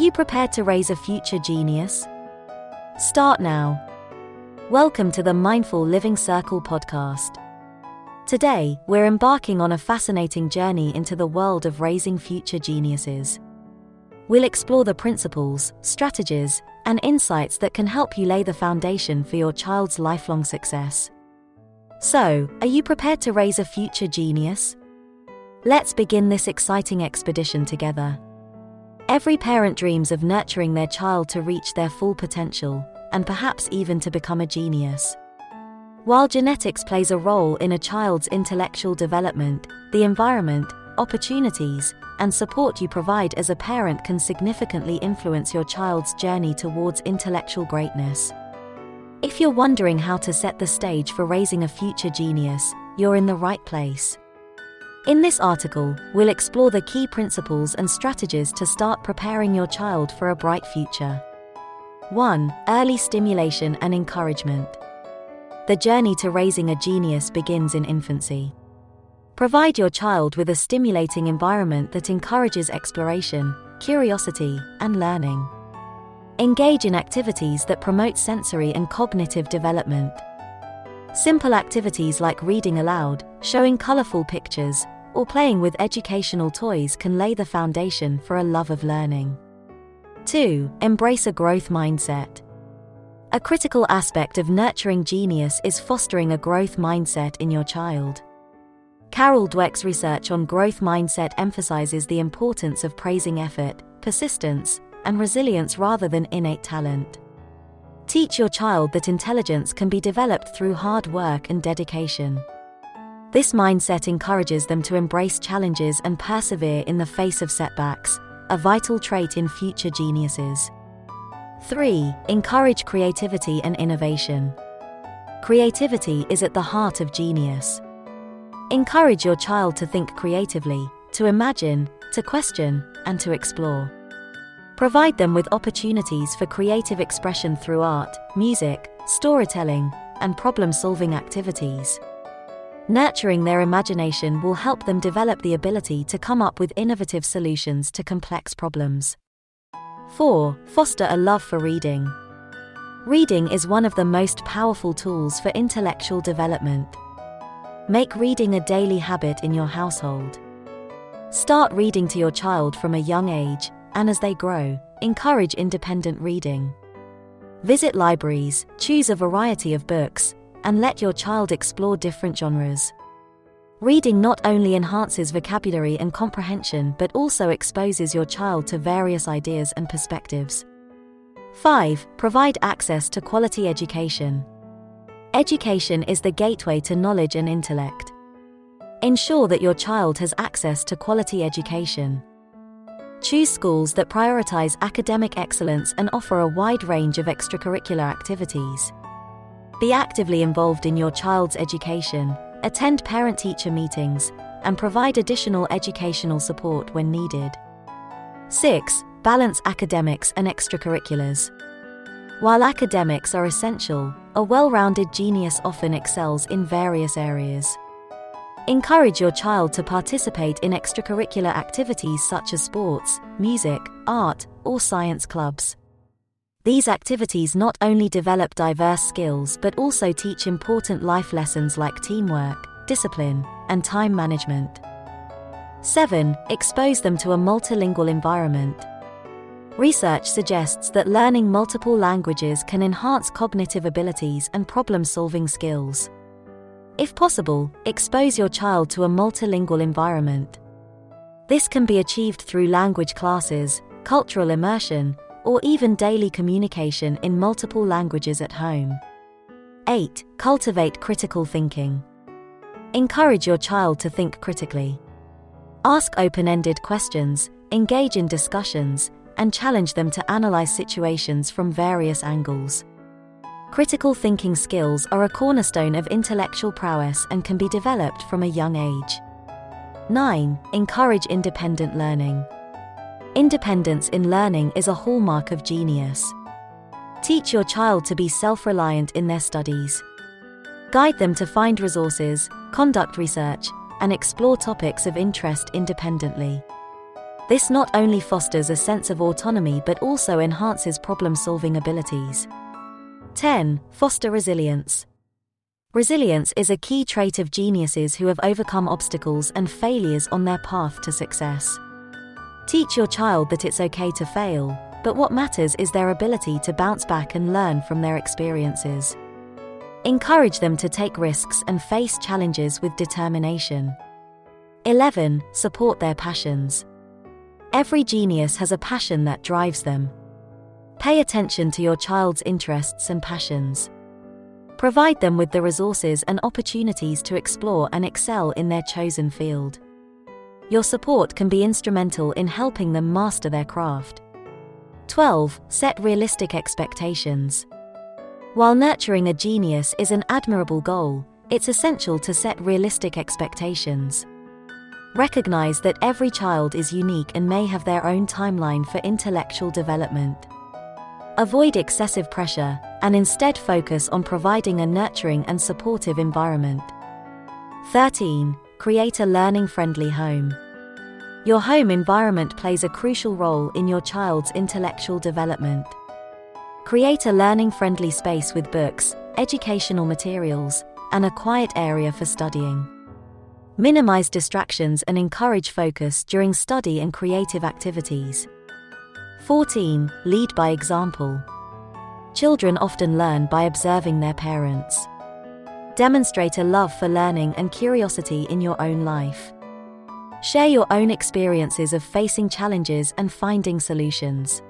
you prepared to raise a future genius? Start now. Welcome to the Mindful Living Circle podcast. Today, we're embarking on a fascinating journey into the world of raising future geniuses. We'll explore the principles, strategies, and insights that can help you lay the foundation for your child's lifelong success. So, are you prepared to raise a future genius? Let's begin this exciting expedition together. Every parent dreams of nurturing their child to reach their full potential, and perhaps even to become a genius. While genetics plays a role in a child's intellectual development, the environment, opportunities, and support you provide as a parent can significantly influence your child's journey towards intellectual greatness. If you're wondering how to set the stage for raising a future genius, you're in the right place. In this article, we'll explore the key principles and strategies to start preparing your child for a bright future. 1. Early stimulation and encouragement. The journey to raising a genius begins in infancy. Provide your child with a stimulating environment that encourages exploration, curiosity, and learning. Engage in activities that promote sensory and cognitive development. Simple activities like reading aloud, showing colorful pictures, or playing with educational toys can lay the foundation for a love of learning. 2. Embrace a growth mindset. A critical aspect of nurturing genius is fostering a growth mindset in your child. Carol Dweck's research on growth mindset emphasizes the importance of praising effort, persistence, and resilience rather than innate talent. Teach your child that intelligence can be developed through hard work and dedication. This mindset encourages them to embrace challenges and persevere in the face of setbacks, a vital trait in future geniuses. 3. Encourage creativity and innovation. Creativity is at the heart of genius. Encourage your child to think creatively, to imagine, to question, and to explore. Provide them with opportunities for creative expression through art, music, storytelling, and problem-solving activities. Nurturing their imagination will help them develop the ability to come up with innovative solutions to complex problems. 4. Foster a love for reading. Reading is one of the most powerful tools for intellectual development. Make reading a daily habit in your household. Start reading to your child from a young age, and as they grow, encourage independent reading. Visit libraries, choose a variety of books, and let your child explore different genres. Reading not only enhances vocabulary and comprehension but also exposes your child to various ideas and perspectives. 5. Provide access to quality education. Education is the gateway to knowledge and intellect. Ensure that your child has access to quality education. Choose schools that prioritize academic excellence and offer a wide range of extracurricular activities. Be actively involved in your child's education, attend parent-teacher meetings, and provide additional educational support when needed. 6. Balance academics and extracurriculars. While academics are essential, a well-rounded genius often excels in various areas. Encourage your child to participate in extracurricular activities such as sports, music, art, or science clubs. These activities not only develop diverse skills but also teach important life lessons like teamwork, discipline, and time management. 7. Expose them to a multilingual environment. Research suggests that learning multiple languages can enhance cognitive abilities and problem-solving skills. If possible, expose your child to a multilingual environment. This can be achieved through language classes, cultural immersion, or even daily communication in multiple languages at home. 8. Cultivate critical thinking. Encourage your child to think critically. Ask open-ended questions, engage in discussions, and challenge them to analyze situations from various angles. Critical thinking skills are a cornerstone of intellectual prowess and can be developed from a young age. 9. Encourage independent learning. Independence in learning is a hallmark of genius. Teach your child to be self-reliant in their studies. Guide them to find resources, conduct research, and explore topics of interest independently. This not only fosters a sense of autonomy but also enhances problem-solving abilities. 10. Foster resilience. Resilience is a key trait of geniuses who have overcome obstacles and failures on their path to success. Teach your child that it's okay to fail, but what matters is their ability to bounce back and learn from their experiences. Encourage them to take risks and face challenges with determination. 11. Support their passions. Every genius has a passion that drives them. Pay attention to your child's interests and passions. Provide them with the resources and opportunities to explore and excel in their chosen field. Your support can be instrumental in helping them master their craft. 12. Set realistic expectations. While nurturing a genius is an admirable goal, it's essential to set realistic expectations. Recognize that every child is unique and may have their own timeline for intellectual development. Avoid excessive pressure, and instead focus on providing a nurturing and supportive environment. 13. Create a learning-friendly home. Your home environment plays a crucial role in your child's intellectual development. Create a learning-friendly space with books, educational materials, and a quiet area for studying. Minimize distractions and encourage focus during study and creative activities. 14. Lead by example. Children often learn by observing their parents. Demonstrate a love for learning and curiosity in your own life. Share your own experiences of facing challenges and finding solutions.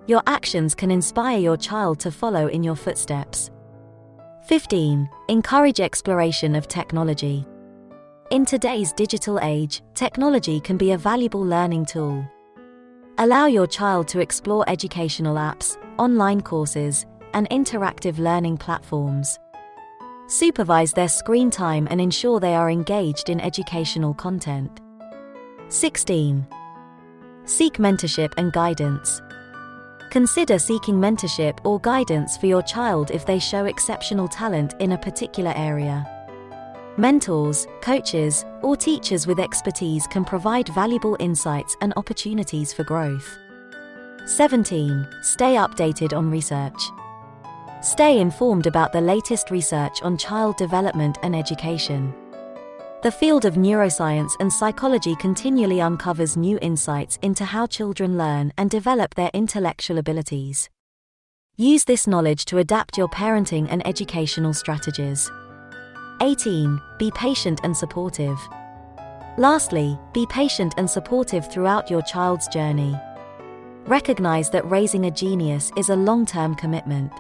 Your actions can inspire your child to follow in your footsteps. 15. Encourage exploration of technology. In today's digital age, technology can be a valuable learning tool. Allow your child to explore educational apps, online courses, and interactive learning platforms. Supervise their screen time and ensure they are engaged in educational content. 16. Seek mentorship and guidance. Consider seeking mentorship or guidance for your child if they show exceptional talent in a particular area. Mentors, coaches, or teachers with expertise can provide valuable insights and opportunities for growth. 17. Stay updated on research. Stay informed about the latest research on child development and education. The field of neuroscience and psychology continually uncovers new insights into how children learn and develop their intellectual abilities. Use this knowledge to adapt your parenting and educational strategies. 18. Be patient and supportive. Lastly, be patient and supportive throughout your child's journey. Recognize that raising a genius is a long-term commitment.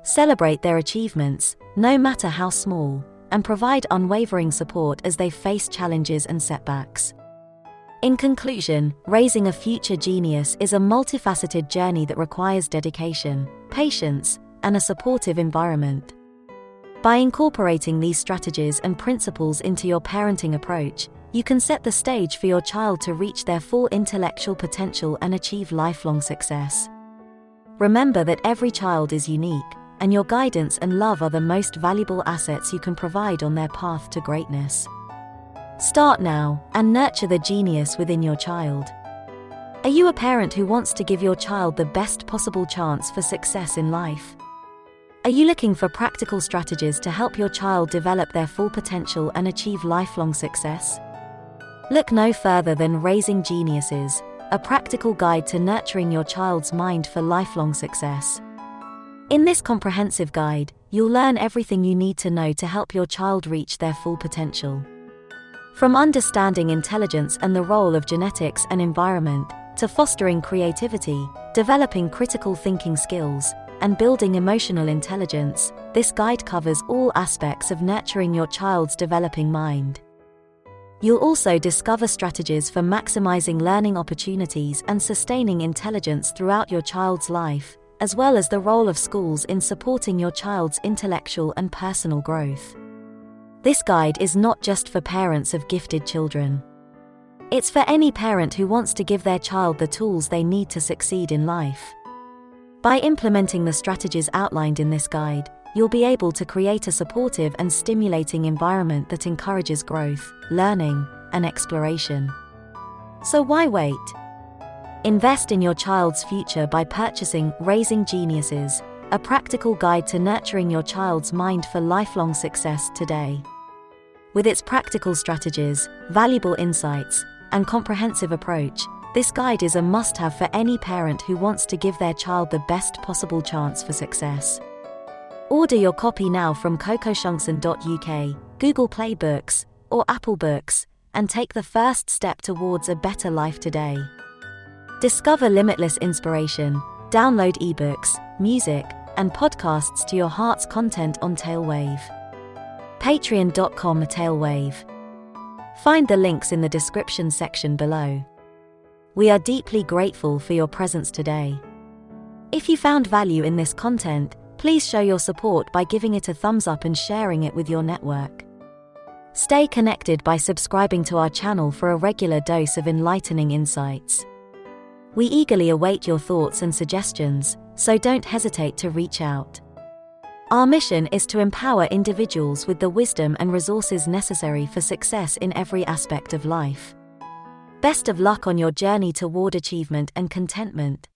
Celebrate their achievements, no matter how small, and provide unwavering support as they face challenges and setbacks. In conclusion, raising a future genius is a multifaceted journey that requires dedication, patience, and a supportive environment. By incorporating these strategies and principles into your parenting approach, you can set the stage for your child to reach their full intellectual potential and achieve lifelong success. Remember that every child is unique, and your guidance and love are the most valuable assets you can provide on their path to greatness. Start now, and nurture the genius within your child. Are you a parent who wants to give your child the best possible chance for success in life? Are you looking for practical strategies to help your child develop their full potential and achieve lifelong success? Look no further than Raising Geniuses, a practical guide to nurturing your child's mind for lifelong success. In this comprehensive guide, you'll learn everything you need to know to help your child reach their full potential. From understanding intelligence and the role of genetics and environment, to fostering creativity, developing critical thinking skills, and building emotional intelligence, this guide covers all aspects of nurturing your child's developing mind. You'll also discover strategies for maximizing learning opportunities and sustaining intelligence throughout your child's life, as well as the role of schools in supporting your child's intellectual and personal growth. This guide is not just for parents of gifted children. It's for any parent who wants to give their child the tools they need to succeed in life. By implementing the strategies outlined in this guide, you'll be able to create a supportive and stimulating environment that encourages growth, learning, and exploration. So why wait? Invest in your child's future by purchasing Raising Geniuses, a practical guide to nurturing your child's mind for lifelong success today. With its practical strategies, valuable insights, and comprehensive approach, this guide is a must-have for any parent who wants to give their child the best possible chance for success. Order your copy now from KOKOSHUNGSAN.uk, Google Play Books, or Apple Books, and take the first step towards a better life today. Discover limitless inspiration, download ebooks, music, and podcasts to your heart's content on Tailwave. Patreon.com/Tailwave. Find the links in the description section below. We are deeply grateful for your presence today. If you found value in this content, please show your support by giving it a thumbs up and sharing it with your network. Stay connected by subscribing to our channel for a regular dose of enlightening insights. We eagerly await your thoughts and suggestions, so don't hesitate to reach out. Our mission is to empower individuals with the wisdom and resources necessary for success in every aspect of life. Best of luck on your journey toward achievement and contentment.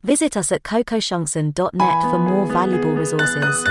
Visit us at kokoshungsan.net for more valuable resources.